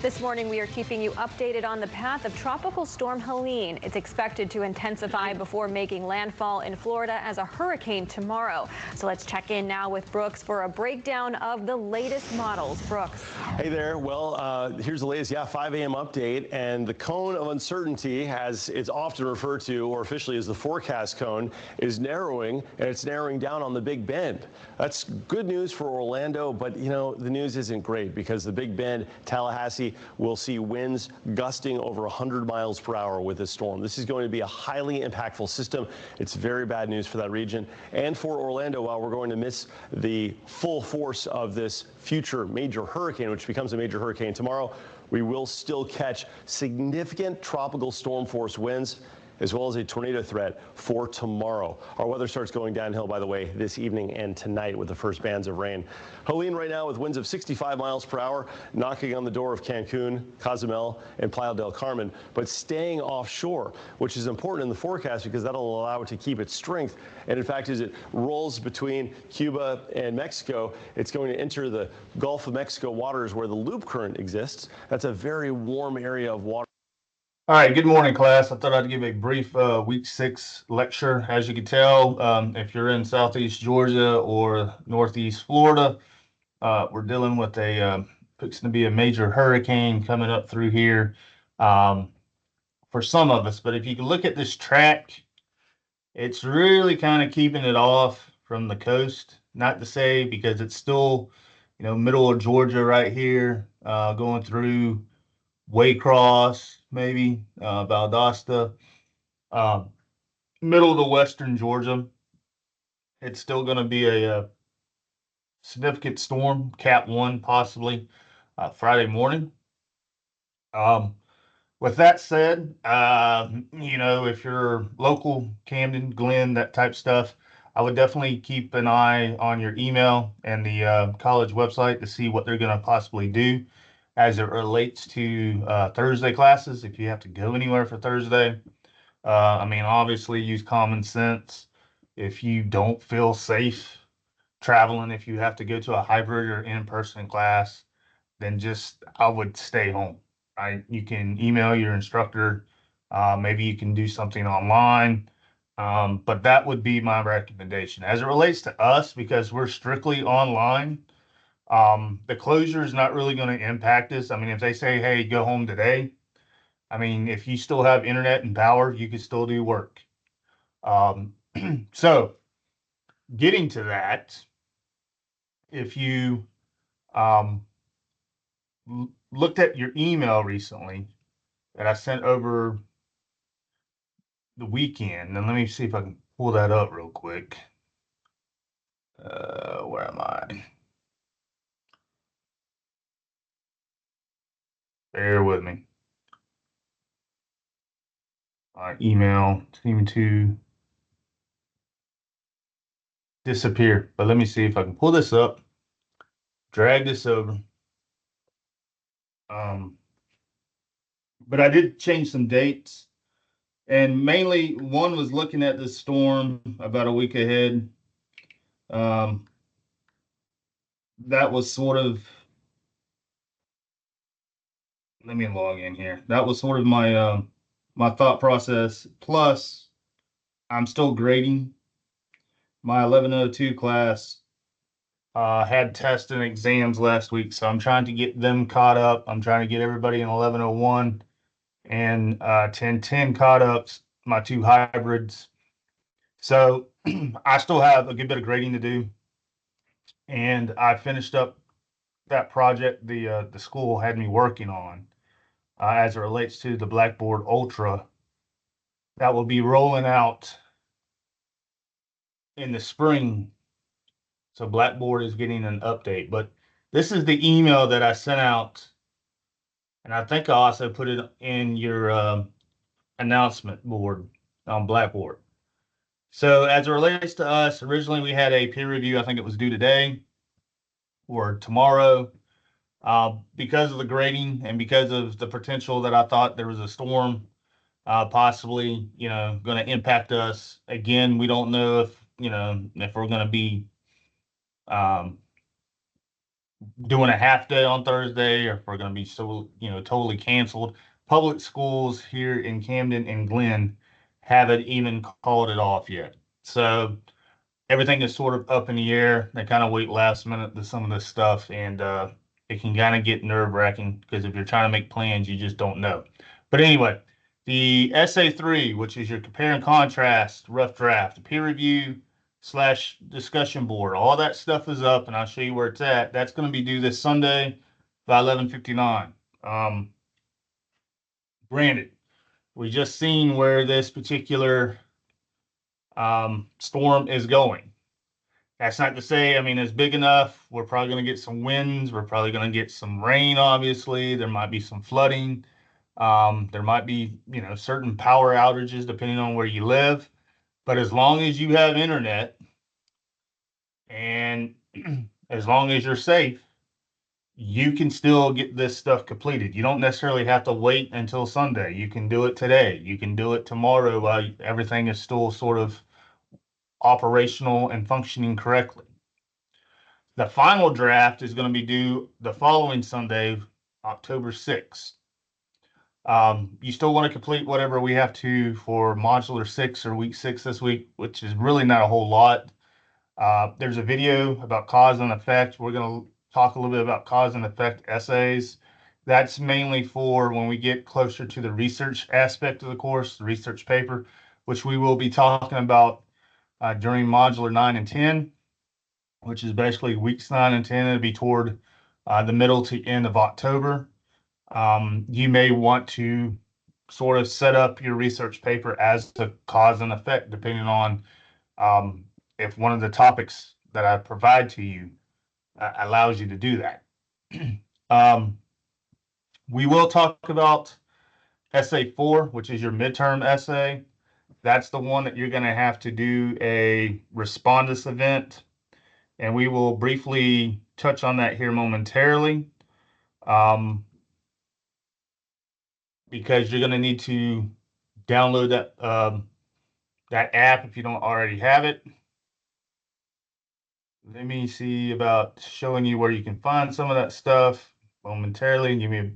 This morning, we are keeping you updated on the path of Tropical Storm Helene. It's expected to intensify before making landfall in Florida as a hurricane tomorrow. So let's check in now with Brooks for a breakdown of the latest models. Brooks. Hey there. Well, here's the latest 5 a.m. update, and the cone of uncertainty, as it's often referred to, or officially as the forecast cone, is narrowing, and it's narrowing down on the Big Bend. That's good news for Orlando, but you know, the news isn't great because the Big Bend, Tallahassee, will see winds gusting over 100 miles per hour with this storm. This is going to be a highly impactful system. It's very bad news for that region and for Orlando. While we're going to miss the full force of this future major hurricane, which becomes a major hurricane tomorrow, we will still catch significant tropical storm force winds as well as a tornado threat for tomorrow. Our weather starts going downhill, by the way, this evening and tonight with the first bands of rain. Helene right now with winds of 65 miles per hour, knocking on the door of Cancun, Cozumel, and Playa del Carmen, but staying offshore, which is important in the forecast because that'll allow it to keep its strength. And in fact, as it rolls between Cuba and Mexico, it's going to enter the Gulf of Mexico waters where the loop current exists. That's a very warm area of water. All right, good morning, class. I thought I'd give a brief week 6 lecture. As you can tell, if you're in southeast Georgia or northeast Florida, we're dealing with fixing to be a major hurricane coming up through here for some of us. But if you can look at this track, it's really kind of keeping it off from the coast. Not to say because it's still, middle of Georgia right here, going through Waycross, maybe Valdosta, middle of the western Georgia. It's still going to be a significant storm, Cat 1 possibly Friday morning. With that said, if you're local, Camden, Glen, that type stuff, I would definitely keep an eye on your email and the college website to see what they're going to possibly do as it relates to Thursday classes. If you have to go anywhere for Thursday, obviously use common sense. If you don't feel safe traveling, if you have to go to a hybrid or in-person class, then I would stay home, right? You can email your instructor. Maybe you can do something online. But that would be my recommendation. As it relates to us, because we're strictly online, the closure is not really going to impact us. If they say, hey, go home today, if you still have internet and power, you can still do work. So getting to that, if you looked at your email recently that I sent over the weekend, and let me see if I can pull that up real quick. Where am I? Bear with me. My email seemed to disappear, but let me see if I can pull this up, drag this over. But I did change some dates, and mainly one was looking at the storm about a week ahead. That was sort of, let me log in here. That was sort of my my thought process. Plus, I'm still grading. My 1102 class had tests and exams last week, so I'm trying to get them caught up. I'm trying to get everybody in 1101 and 1010 caught up, my 2 hybrids. So I still have a good bit of grading to do, and I finished up that project the school had me working on as it relates to the Blackboard Ultra that will be rolling out in the spring. So Blackboard is getting an update, but this is the email that I sent out, and I think I also put it in your announcement board on Blackboard. So as it relates to us, originally we had a peer review. I think it was due today or tomorrow. Because of the grading and because of the potential that I thought there was a storm possibly, going to impact us. Again, we don't know if we're going to be doing a half day on Thursday, or if we're going to be so, totally canceled. Public schools here in Camden and Glen haven't even called it off yet. So everything is sort of up in the air. They kind of wait last minute to some of this stuff, and it can kind of get nerve-wracking because if you're trying to make plans, you just don't know. But anyway, the SA3, which is your compare and contrast rough draft, the peer review slash discussion board, all that stuff is up, and I'll show you where it's at. That's going to be due this Sunday by 11:59. Granted, we just seen where this particular storm is going. That's not to say, I mean, it's big enough. We're probably going to get some winds. We're probably going to get some rain, obviously. There might be some flooding. There might be, certain power outages depending on where you live. But as long as you have internet and as long as you're safe, you can still get this stuff completed. You don't necessarily have to wait until Sunday. You can do it today. You can do it tomorrow while everything is still sort of operational and functioning correctly. The final draft is going to be due the following Sunday, October 6th. You still want to complete whatever we have to for Modular 6 or Week 6 this week, which is really not a whole lot. There's a video about cause and effect. We're going to talk a little bit about cause and effect essays. That's mainly for when we get closer to the research aspect of the course, the research paper, which we will be talking about during Modular 9 and 10. Which is basically weeks 9 and 10. It'll be toward the middle to end of October. You may want to sort of set up your research paper as to cause and effect, depending on if one of the topics that I provide to you allows you to do that. We will talk about essay 4, which is your midterm essay. That's the one that you're going to have to do a respondus event. And we will briefly touch on that here momentarily, because you're going to need to download that app if you don't already have it. Let me see about showing you where you can find some of that stuff momentarily. Give me a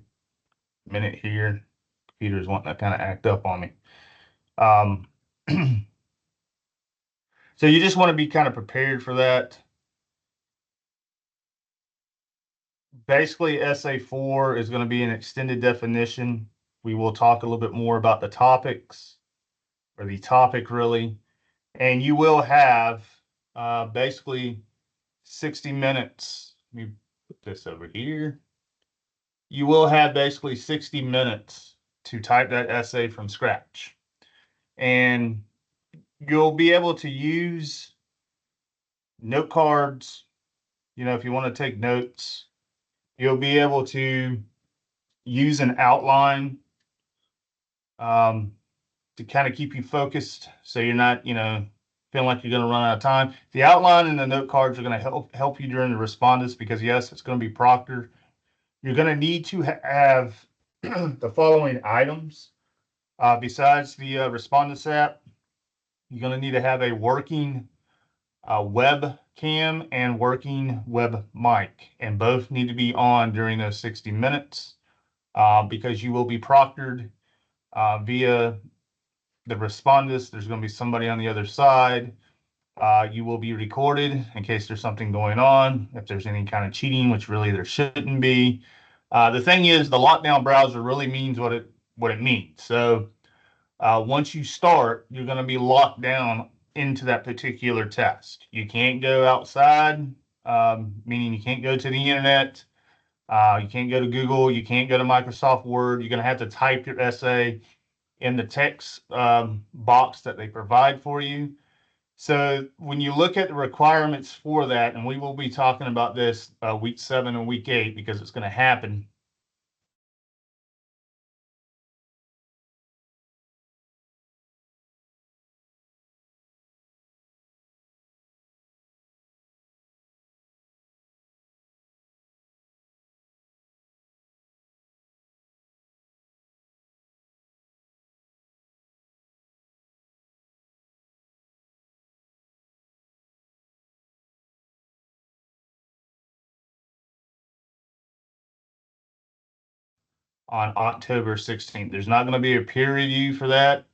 minute here. Computer's wanting to kind of act up on me. So you just want to be kind of prepared for that. Basically, essay 4 is going to be an extended definition. We will talk a little bit more about the topics, or the topic really, and you will have basically 60 minutes. Let me put this over here. You will have basically 60 minutes to type that essay from scratch. And you'll be able to use note cards. If you want to take notes, you'll be able to use an outline to kind of keep you focused, so you're not, feeling like you're going to run out of time. The outline and the note cards are going to help you during the respondus, because yes, it's going to be proctored. You're going to need to have the following items. Besides the respondus app, you're going to need to have a working webcam and working web mic, and both need to be on during those 60 minutes because you will be proctored via the respondus. There's going to be somebody on the other side. You will be recorded in case there's something going on, if there's any kind of cheating, which really there shouldn't be. The thing is, the lockdown browser really means what it means. So once you start, you're going to be locked down into that particular test. You can't go outside, meaning you can't go to the internet. You can't go to Google. You can't go to Microsoft Word. You're going to have to type your essay in the text box that they provide for you. So when you look at the requirements for that, and we will be talking about this week 7 and week 8 because it's going to happen on October 16th. There's not going to be a peer review for that.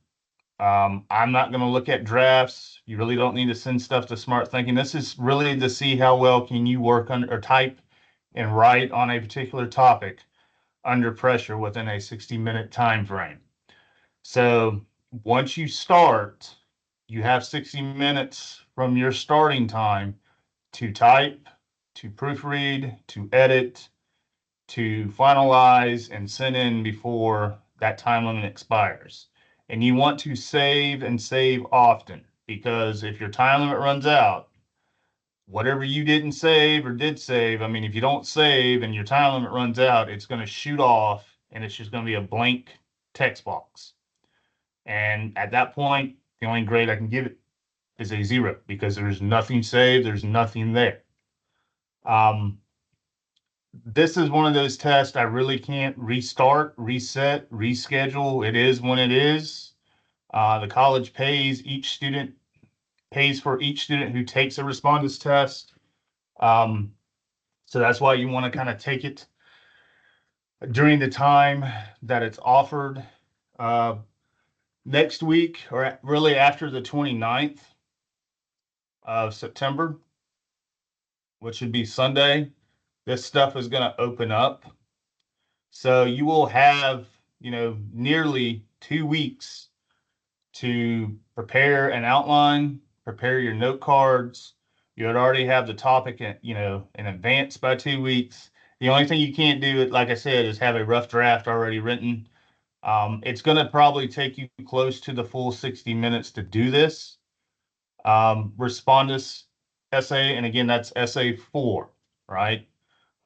I'm not going to look at drafts. You really don't need to send stuff to Smart Thinking. This is really to see how well can you work on or type and write on a particular topic under pressure within a 60-minute time frame. So once you start, you have 60 minutes from your starting time to type, to proofread, to edit, to finalize and send in before that time limit expires. And you want to save and save often, because if your time limit runs out, whatever you didn't save or did save, I mean, if you don't save and your time limit runs out, it's going to shoot off and it's just going to be a blank text box. And at that point, the only grade I can give it is a 0, because there's nothing saved, there's nothing there. This is one of those tests I really can't restart, reset, reschedule. It is when it is. The college pays for each student who takes a Respondus test. So that's why you want to kind of take it during the time that it's offered. Next week, or really after the 29th of September, which should be Sunday, this stuff is going to open up. So you will have, nearly 2 weeks to prepare an outline, prepare your note cards. You would already have the topic, in advance by 2 weeks. The only thing you can't do, like I said, is have a rough draft already written. It's going to probably take you close to the full 60 minutes to do this. Respondus essay, and again, that's essay 4, right?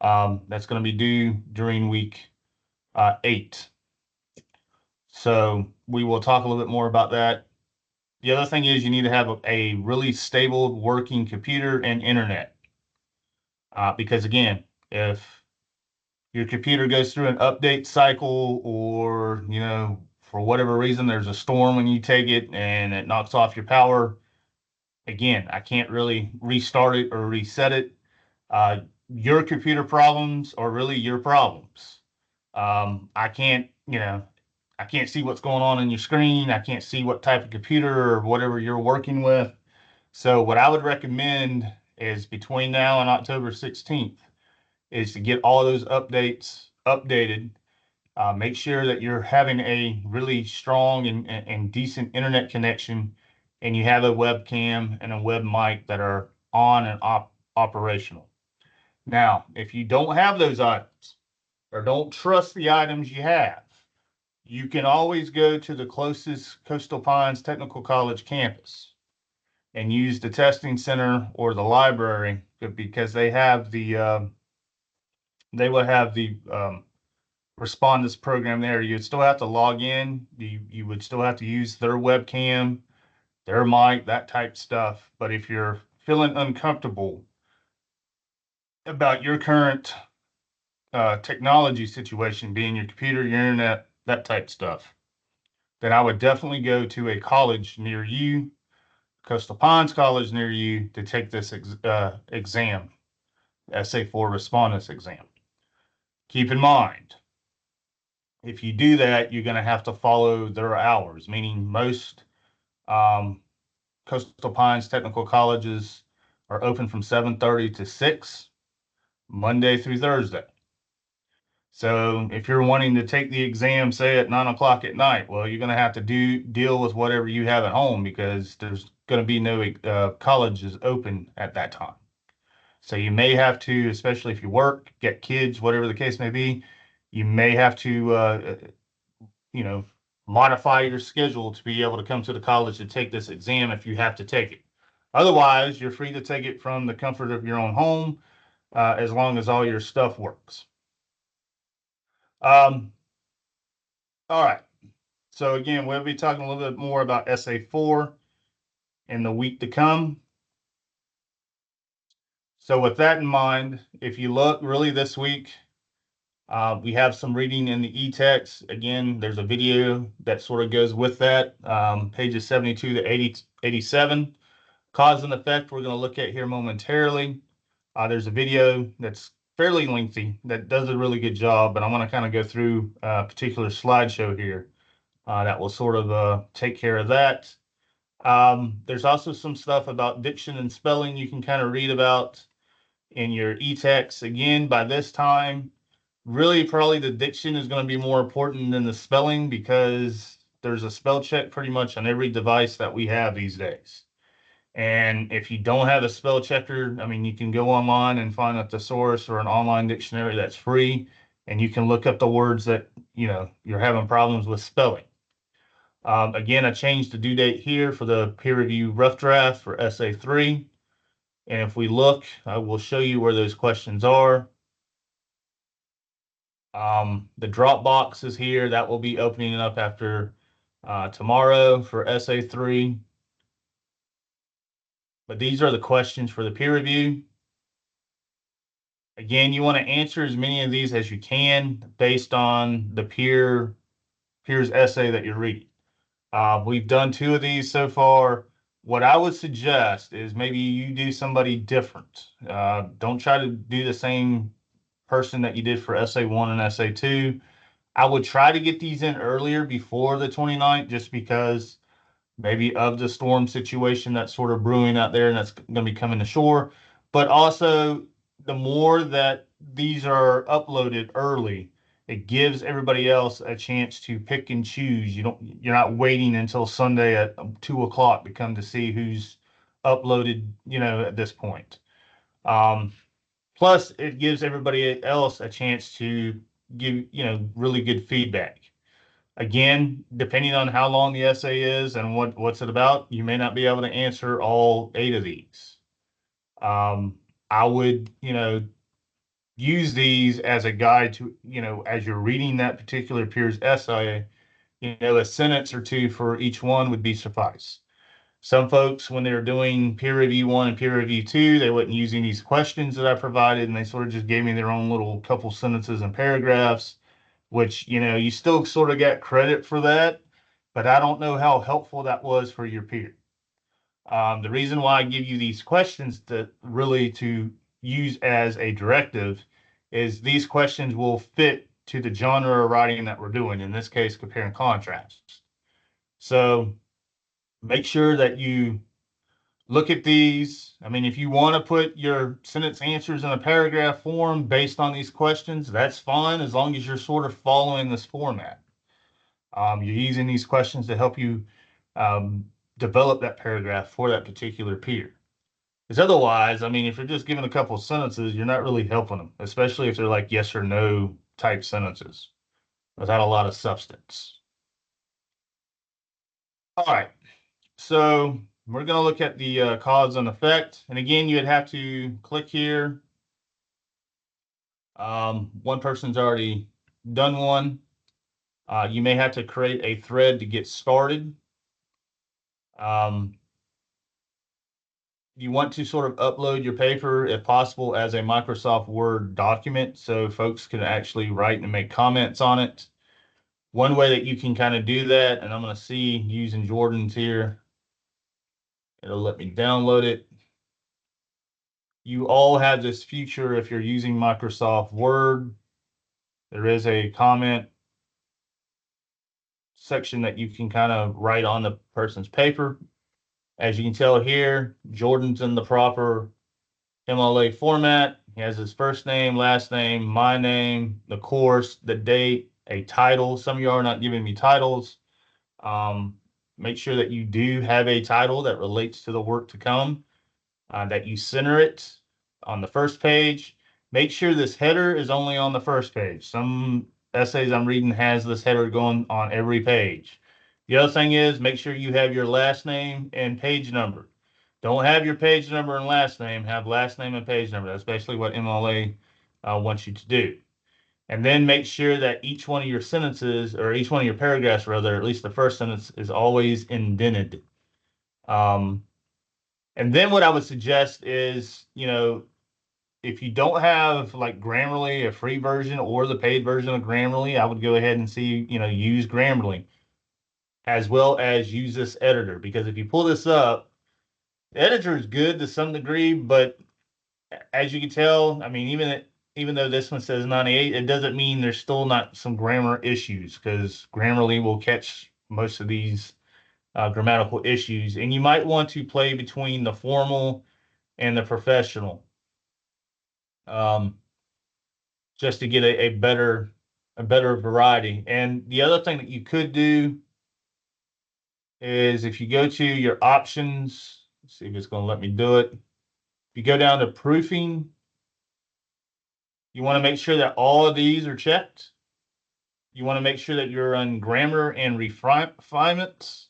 That's going to be due during week 8. So we will talk a little bit more about that. The other thing is you need to have a really stable working computer and internet. Because again, if your computer goes through an update cycle, or, for whatever reason, there's a storm when you take it and it knocks off your power, again, I can't really restart it or reset it. Your computer problems are really your problems. I can't see what's going on in your screen. I can't see what type of computer or whatever you're working with. So what I would recommend is, between now and October 16th, is to get all those updates updated. Make sure that you're having a really strong and decent internet connection, and you have a webcam and a web mic that are on and operational. Now, if you don't have those items, or don't trust the items you have, you can always go to the closest Coastal Pines Technical College campus and use the testing center or the library, because they have the Respondus program there. You'd still have to log in. You would still have to use their webcam, their mic, that type stuff. But if you're feeling uncomfortable about your current technology situation, being your computer, your internet, that type stuff, then I would definitely go to a college near you, Coastal Pines College near you, to take this exam, SA4 Respondus exam. Keep in mind, if you do that, you're going to have to follow their hours, meaning most Coastal Pines Technical Colleges are open from 7:30 to 6, Monday through Thursday. So if you're wanting to take the exam, say at 9 o'clock at night, well, you're going to have to deal with whatever you have at home, because there's going to be no colleges open at that time. So you may have to, especially if you work, get kids, whatever the case may be, you may have to, modify your schedule to be able to come to the college to take this exam if you have to take it. Otherwise, you're free to take it from the comfort of your own home, as long as all your stuff works. All right. So again, we'll be talking a little bit more about SA4 in the week to come. So with that in mind, if you look really this week, we have some reading in the e-text. Again, there's a video that sort of goes with that, pages 72 to 87. Cause and effect we're going to look at here momentarily. There's a video that's fairly lengthy that does a really good job, but I'm going to kind of go through a particular slideshow here that will sort of take care of that. There's also some stuff about diction and spelling you can kind of read about in your e-text. Again, by this time, really probably the diction is going to be more important than the spelling because there's a spell check pretty much on every device that we have these days. And if you don't have a spell checker, I mean, you can go online and find a thesaurus or an online dictionary that's free, and you can look up the words that, you're having problems with spelling. Again, I changed the due date here for the peer review rough draft for Essay 3. And if we look, I will show you where those questions are. The Dropbox is here. That will be opening up after tomorrow for Essay 3. But these are the questions for the peer review. Again, you want to answer as many of these as you can based on the peer's essay that you're reading. We've done 2 of these so far. What I would suggest is maybe you do somebody different. Don't try to do the same person that you did for Essay 1 and Essay 2. I would try to get these in earlier before the 29th just because maybe of the storm situation that's sort of brewing out there and that's going to be coming to shore. But also, the more that these are uploaded early, it gives everybody else a chance to pick and choose. You're not waiting until Sunday at 2 o'clock to come to see who's uploaded, at this point. Plus, it gives everybody else a chance to give, really good feedback. Again, depending on how long the essay is and what's it about, you may not be able to answer all 8 of these. I would, use these as a guide to, as you're reading that particular peer's essay, a sentence or 2 for each one would be suffice. Some folks, when they're doing peer review 1 and peer review 2, they wasn't using these questions that I provided, and they sort of just gave me their own little couple sentences and paragraphs, which, you still sort of get credit for that, but I don't know how helpful that was for your peer. The reason why I give you these questions to use as a directive is these questions will fit to the genre of writing that we're doing, in this case, compare and contrast. So make sure that you look at these. I mean, if you want to put your sentence answers in a paragraph form based on these questions, that's fine, as long as you're sort of following this format. You're using these questions to help you develop that paragraph for that particular peer. Because otherwise, I mean, if you're just giving a couple of sentences, you're not really helping them, especially if they're like yes or no type sentences without a lot of substance. All right, so we're going to look at the cause and effect. And again, you'd have to click here. One person's already done one. You may have to create a thread to get started. You want to sort of upload your paper, if possible, as a Microsoft Word document so folks can actually write and make comments on it. One way that you can kind of do that, and I'm going to see using Jordan's here, it'll let me download it. You all have this feature if you're using Microsoft Word. There is a comment section that you can kind of write on the person's paper. As you can tell here, Jordan's in the proper MLA format. He has his first name, last name, my name, the course, the date, a title. Some of you are not giving me titles. Make sure that you do have a title that relates to the work to come, that you center it on the first page. Make sure this header is only on the first page. Some essays I'm reading has this header going on every page. The other thing is make sure you have your last name and page number. Don't have your page number and last name. Have last name and page number. That's basically what MLA wants you to do. And then make sure that each one of your sentences, or each one of your paragraphs, rather, at least the first sentence, is always indented. And then what I would suggest is, if you don't have like Grammarly, a free version, or the paid version of Grammarly, I would go ahead and use Grammarly, as well as use this editor. Because if you pull this up, the editor is good to some degree, but as you can tell, I mean, even even though this one says 98, it doesn't mean there's still not some grammar issues, because Grammarly will catch most of these grammatical issues. And you might want to play between the formal and the professional, um, just to get a better variety. And the other thing that you could do is, if you go to your options, let's see if it's going to let me do it. If you go down to proofing, you want to make sure that all of these are checked. You want to make sure that you're on grammar and refinements.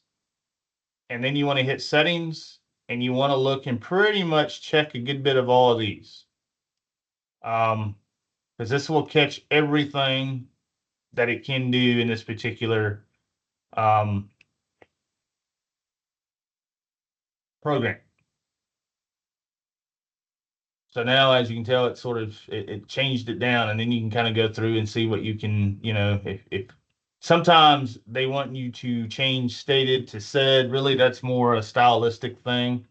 And then you want to hit settings, and you want to look and pretty much check a good bit of all of these. Because this will catch everything that it can do in this particular program. So now, as you can tell, it changed it down, and then you can kind of go through and see what you can, if sometimes they want you to change stated to said. Really, that's more a stylistic thing.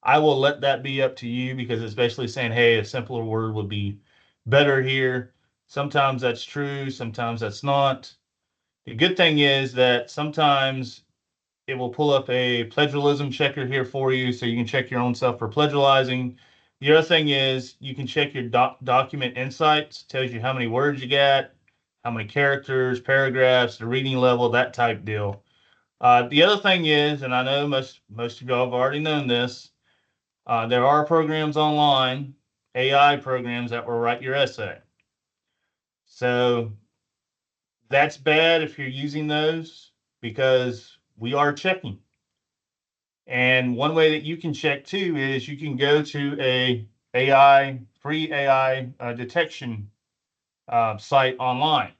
I will let that be up to you, because especially saying, hey, a simpler word would be better here. Sometimes that's true, sometimes that's not. The good thing is that sometimes it will pull up a plagiarism checker here for you, so you can check your own self for plagiarizing. The other thing is you can check your document insights. It tells you how many words you got, how many characters, paragraphs, the reading level, that type deal. The other thing is, and I know most of y'all have already known this, there are programs online, AI programs, that will write your essay. So that's bad if you're using those, because we are checking. And one way that you can check too is you can go to a free AI detection site online,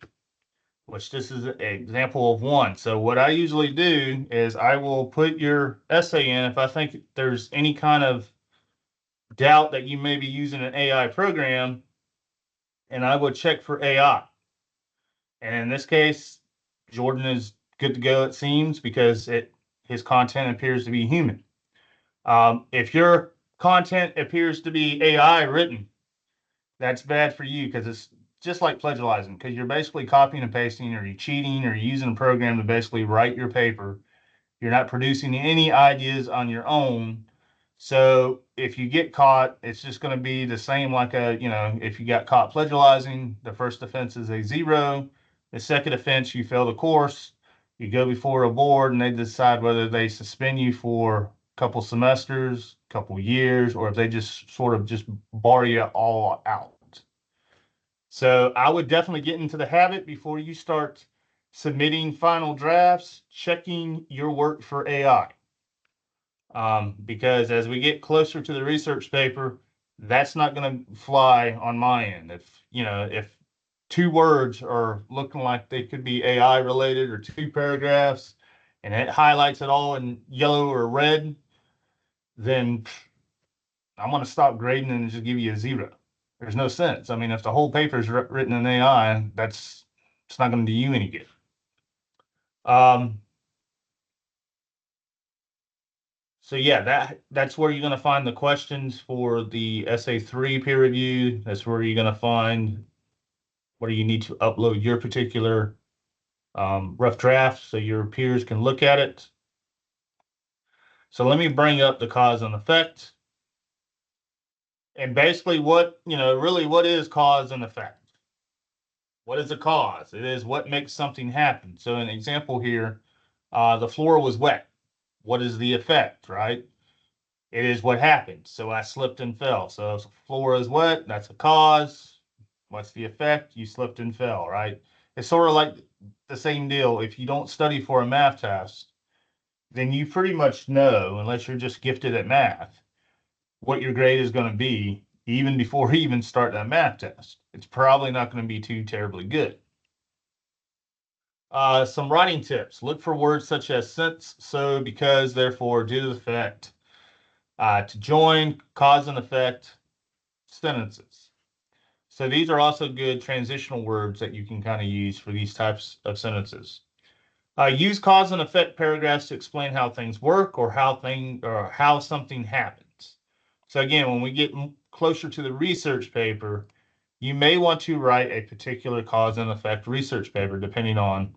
which this is an example of one. So what I usually do is I will put your essay in if I think there's any kind of doubt that you may be using an AI program, and I would check for AI. And in this case, Jordan is good to go, it seems, because his content appears to be human. If your content appears to be AI written, that's bad for you, because it's just like plagiarizing, because you're basically copying and pasting, or you're cheating, or you're using a program to basically write your paper. You're not producing any ideas on your own. So if you get caught, it's just going to be the same like if you got caught plagiarizing, the first offense is a 0. The second offense, you fail the course. You go before a board, and they decide whether they suspend you for a couple semesters, a couple years, or if they just sort of just bar you all out. So I would definitely get into the habit, before you start submitting final drafts, checking your work for AI. Because as we get closer to the research paper, that's not going to fly on my end. If 2 words are looking like they could be AI related, or 2 paragraphs, and it highlights it all in yellow or red, then I'm going to stop grading and just give you a 0. There's no sense. I mean, if the whole paper is written in AI, it's not going to do you any good. So yeah, that's where you're going to find the questions for the Essay 3 peer review. That's where you're going to find where you need to upload your particular rough draft, so your peers can look at it. So let me bring up the cause and effect. And basically what is cause and effect? What is a cause? It is what makes something happen. So an example here, the floor was wet. What is the effect, right? It is what happened. So I slipped and fell. So if the floor is wet, that's a cause. What's the effect? You slipped and fell, right? It's sort of like the same deal. If you don't study for a math test, then you pretty much know, unless you're just gifted at math, what your grade is going to be even before you even start that math test. It's probably not going to be too terribly good. Some writing tips. Look for words such as since, so, because, therefore, due to the effect, to join, cause and effect sentences. So these are also good transitional words that you can kind of use for these types of sentences. Use cause and effect paragraphs to explain how things work, or how something happens. So again, when we get closer to the research paper, you may want to write a particular cause and effect research paper depending on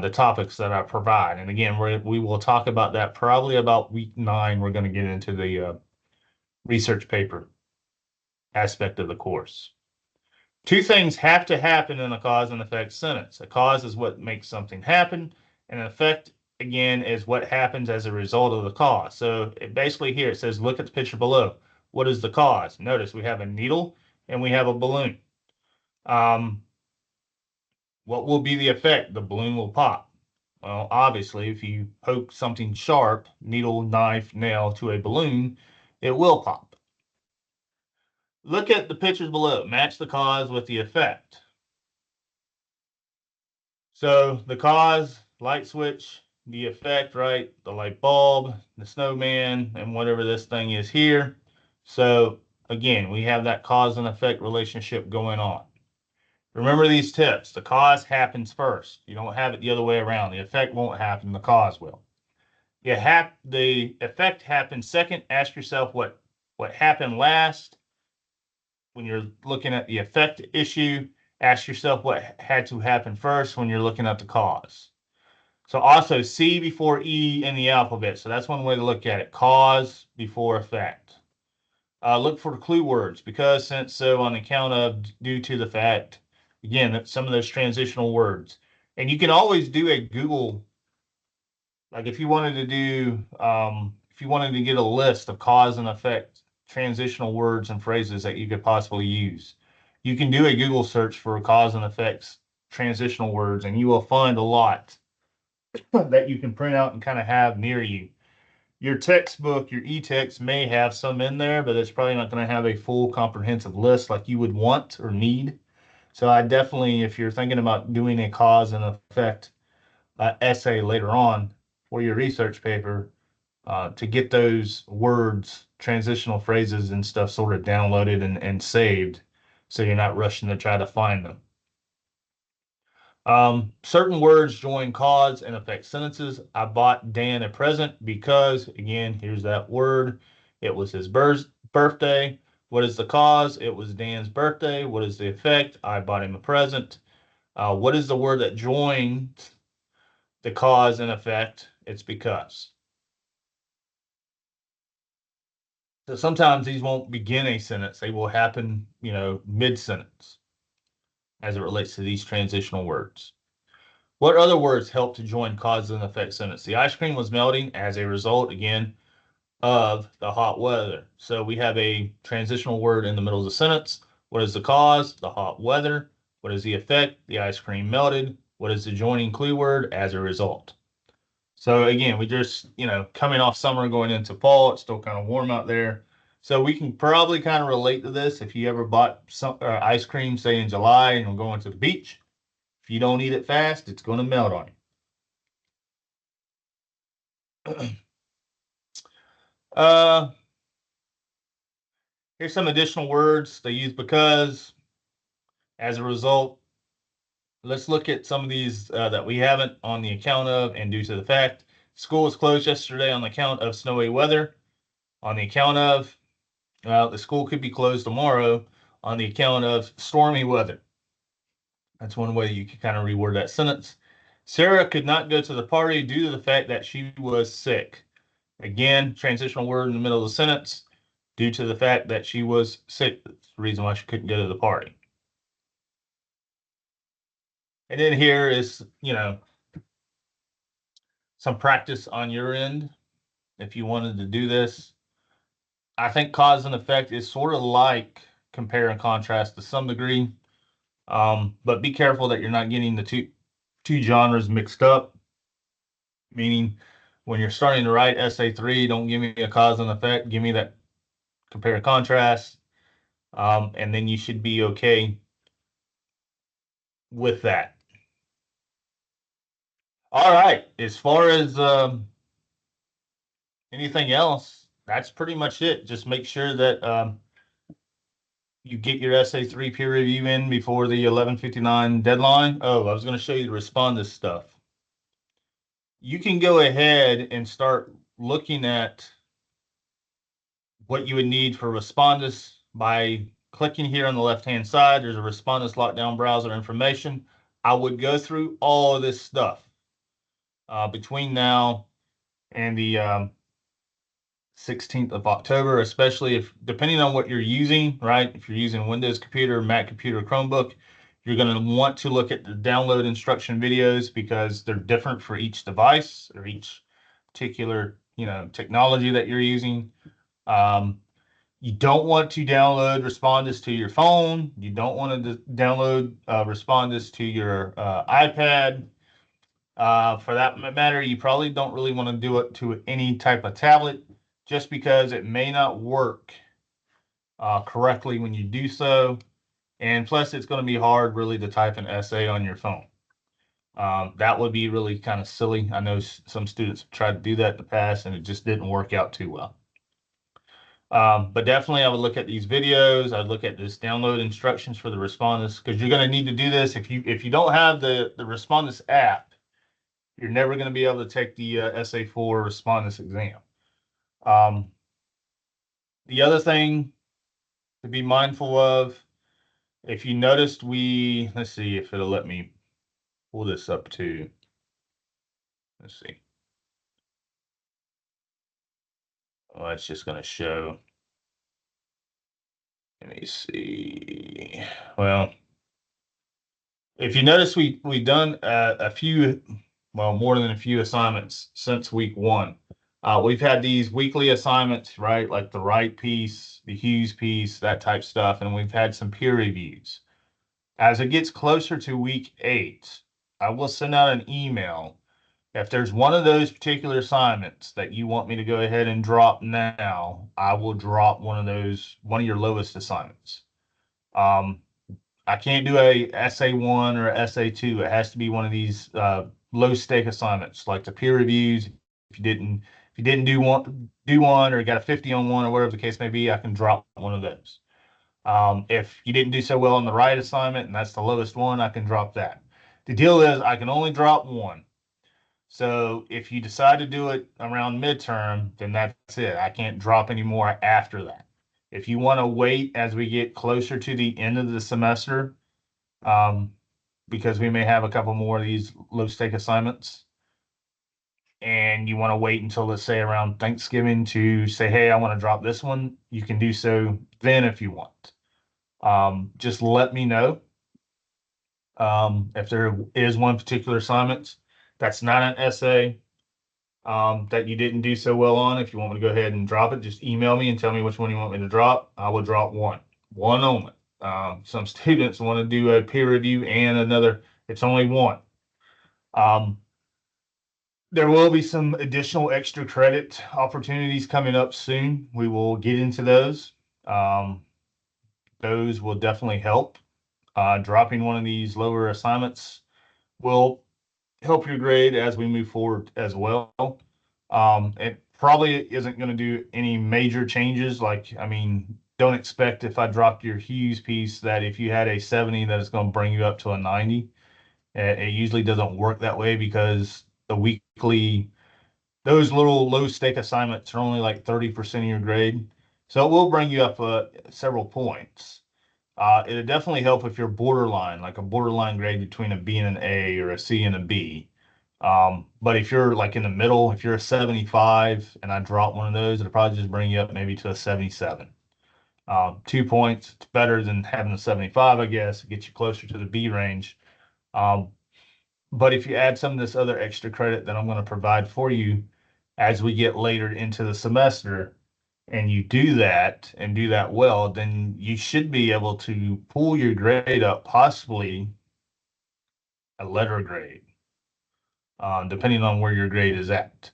the topics that I provide. And again, we will talk about that probably about week 9. We're going to get into the research paper aspect of the course. 2 things have to happen in a cause and effect sentence. A cause is what makes something happen, and an effect, again, is what happens as a result of the cause. So basically here it says, look at the picture below. What is the cause? Notice we have a needle and we have a balloon. What will be the effect? The balloon will pop. Well, obviously, if you poke something sharp, needle, knife, nail, to a balloon, it will pop. Look at the pictures below. Match the cause with the effect. So the cause, light switch, the effect, right? The light bulb, the snowman, and whatever this thing is here. So again, we have that cause and effect relationship going on. Remember these tips. The cause happens first. You don't have it the other way around. The effect won't happen. The cause will. The effect happens second. Ask yourself what happened last. When you're looking at the effect issue, ask yourself what had to happen first when you're looking at the cause. So also C before E in the alphabet. So that's one way to look at it. Cause before effect. Look for clue words because, since, so, on account of, due to the fact. Again, some of those transitional words. And you can always do a Google, like if you wanted to do, if you wanted to get a list of cause and effect transitional words and phrases that you could possibly use, you can do a Google search for cause and effects transitional words, and you will find a lot that you can print out and kind of have near you. Your textbook, your e-text may have some in there, but it's probably not going to have a full comprehensive list like you would want or need. So I definitely, if you're thinking about doing a cause and effect essay later on for your research paper, to get those words, transitional phrases and stuff sort of downloaded and saved so you're not rushing to try to find them. Certain words join cause and effect sentences. I bought Dan a present because, again, here's that word. It was his birthday. What is the cause? It was Dan's birthday. What is the effect? I bought him a present. What is the word that joins the cause and effect? It's because. So sometimes these won't begin a sentence. They will happen, mid-sentence as it relates to these transitional words. What other words help to join cause and effect sentence? The ice cream was melting as a result, again, of the hot weather. So we have a transitional word in the middle of the sentence. What is the cause? The hot weather. What is the effect? The ice cream melted. What is the joining clue word? As a result. So again, we just, coming off summer, going into fall, it's still kind of warm out there. So we can probably kind of relate to this if you ever bought some ice cream, say in July, and we're going to the beach. If you don't eat it fast, it's going to melt on you. Here's some additional words they use because, as a result. Let's look at some of these that we haven't on the account of and due to the fact. School was closed yesterday on the account of snowy weather. On the account of, the school could be closed tomorrow on the account of stormy weather. That's one way you can kind of reword that sentence. Sarah could not go to the party due to the fact that she was sick. Again, transitional word in the middle of the sentence, due to the fact that she was sick. That's the reason why she couldn't go to the party. And then here is, some practice on your end if you wanted to do this. I think cause and effect is sort of like compare and contrast to some degree. But be careful that you're not getting the two genres mixed up. Meaning, when you're starting to write essay 3, don't give me a cause and effect. Give me that compare and contrast. And then you should be okay with that. All right. As far as anything else, that's pretty much it. Just make sure that you get your essay 3 peer review in before the 11:59 deadline. Oh, I was going to show you the respondus stuff. You can go ahead and start looking at what you would need for respondus by clicking here on the left-hand side, there's a Respondus lockdown browser information. I would go through all of this stuff between now and the 16th of October, especially if, depending on what you're using, right? If you're using Windows computer, Mac computer, Chromebook, you're going to want to look at the download instruction videos because they're different for each device or each particular, technology that you're using. You don't want to download Respondus to your phone. You don't want to download Respondus to your iPad. For that matter, you probably don't really want to do it to any type of tablet just because it may not work correctly when you do so. And plus, it's going to be hard really to type an essay on your phone. That would be really kind of silly. I know some students have tried to do that in the past and it just didn't work out too well. But definitely I would look at these videos. I'd look at this download instructions for the Respondus because you're going to need to do this. If you don't have the Respondus app, you're never going to be able to take the SA4 Respondus exam. The other thing to be mindful of, if you noticed, let's see if it'll let me pull this up too. Let's see. Well, it's just going to show. Let me see. Well, if you notice, we've done a few, well, more than a few assignments since week 1. We've had these weekly assignments, right? Like the Wright piece, the Hughes piece, that type stuff. And we've had some peer reviews. As it gets closer to week 8, I will send out an email. If there's one of those particular assignments that you want me to go ahead and drop now, I will drop one of your lowest assignments. I can't do a SA1 or SA2. It has to be one of these low stake assignments, like the peer reviews. If you didn't do one or got a 50 on one or whatever the case may be, I can drop one of those. If you didn't do so well on the Wright assignment and that's the lowest one, I can drop that. The deal is I can only drop one. So if you decide to do it around midterm, then that's it. I can't drop any more after that. If you want to wait as we get closer to the end of the semester, because we may have a couple more of these low stake assignments, and you want to wait until, let's say, around Thanksgiving to say, hey, I want to drop this one, you can do so then if you want. Just let me know if there is one particular assignment that's not an essay that you didn't do so well on. If you want me to go ahead and drop it, just email me and tell me which one you want me to drop. I will drop one only. Some students want to do a peer review and another. It's only one. There will be some additional extra credit opportunities coming up soon. We will get into those. Those will definitely help. Dropping one of these lower assignments will help your grade as we move forward as well. It probably isn't going to do any major changes. Don't expect if I dropped your Hughes piece that if you had a 70 that it's going to bring you up to a 90. It usually doesn't work that way because those little low stake assignments are only like 30% of your grade. So it will bring you up several points. It'll definitely help if you're borderline, like a borderline grade between a B and an A or a C and a B. But if you're like in the middle, if you're a 75 and I drop one of those, it'll probably just bring you up maybe to a 77. 2 points, it's better than having a 75, I guess. It gets you closer to the B range. But if you add some of this other extra credit that I'm going to provide for you as we get later into the semester, and you do that and do that well, then you should be able to pull your grade up, possibly a letter grade, depending on where your grade is at.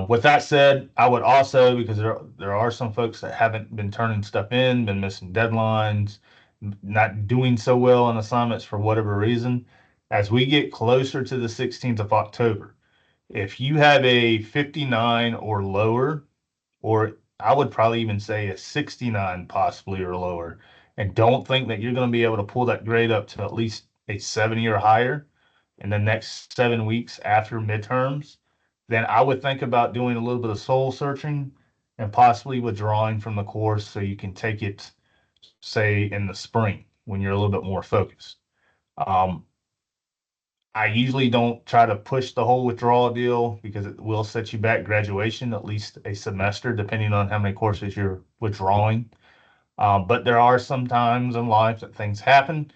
With that said, I would also, because there are some folks that haven't been turning stuff in, been missing deadlines, not doing so well on assignments for whatever reason, as we get closer to the 16th of October, if you have a 59 or lower, or I would probably even say a 69 possibly or lower, and don't think that you're going to be able to pull that grade up to at least a 70 or higher in the next 7 weeks after midterms, then I would think about doing a little bit of soul searching and possibly withdrawing from the course so you can take it say in the spring when you're a little bit more focused. I usually don't try to push the whole withdrawal deal because it will set you back graduation at least a semester, depending on how many courses you're withdrawing. But there are some times in life that things happen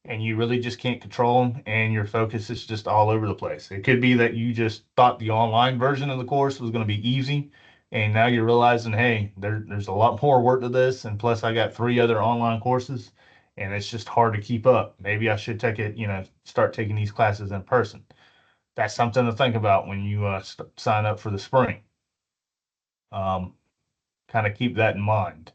and you really just can't control them, and your focus is just all over the place. It could be that you just thought the online version of the course was going to be easy, and now you're realizing, hey, there's a lot more work to this, and plus I got 3 other online courses, and it's just hard to keep up. Maybe I should take it, start taking these classes in person. That's something to think about when you sign up for the spring. Kind of keep that in mind.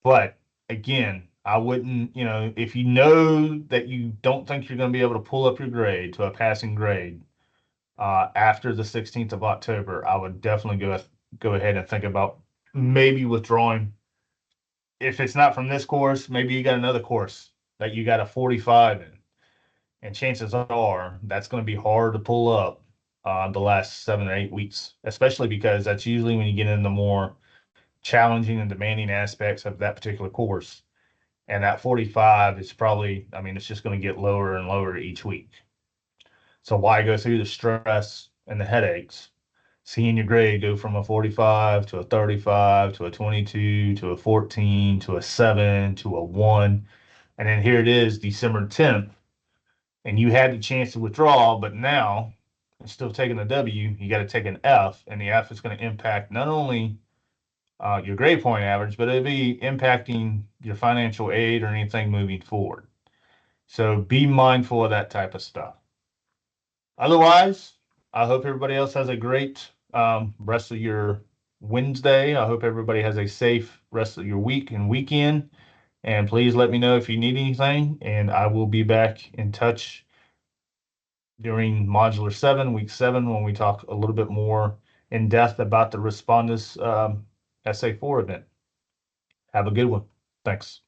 But again, I wouldn't, if you know that you don't think you're going to be able to pull up your grade to a passing grade after the 16th of October, I would definitely go ahead and think about maybe withdrawing. If it's not from this course, maybe you got another course that you got a 45 in, and chances are that's going to be hard to pull up the last 7 or 8 weeks, especially because that's usually when you get into more challenging and demanding aspects of that particular course. And that 45 is probably, it's just going to get lower and lower each week. So why go through the stress and the headaches, seeing your grade go from a 45 to a 35 to a 22 to a 14 to a 7 to a 1. And then here it is, December 10th, and you had the chance to withdraw, but now instead of taking a W, you got to take an F, and the F is going to impact not only your grade point average, but it'll be impacting your financial aid or anything moving forward. So be mindful of that type of stuff. Otherwise, I hope everybody else has a great rest of your Wednesday. I hope everybody has a safe rest of your week and weekend. And please let me know if you need anything, and I will be back in touch during Modular 7, Week 7, when we talk a little bit more in depth about the Respondus SA4 event. Have a good one. Thanks.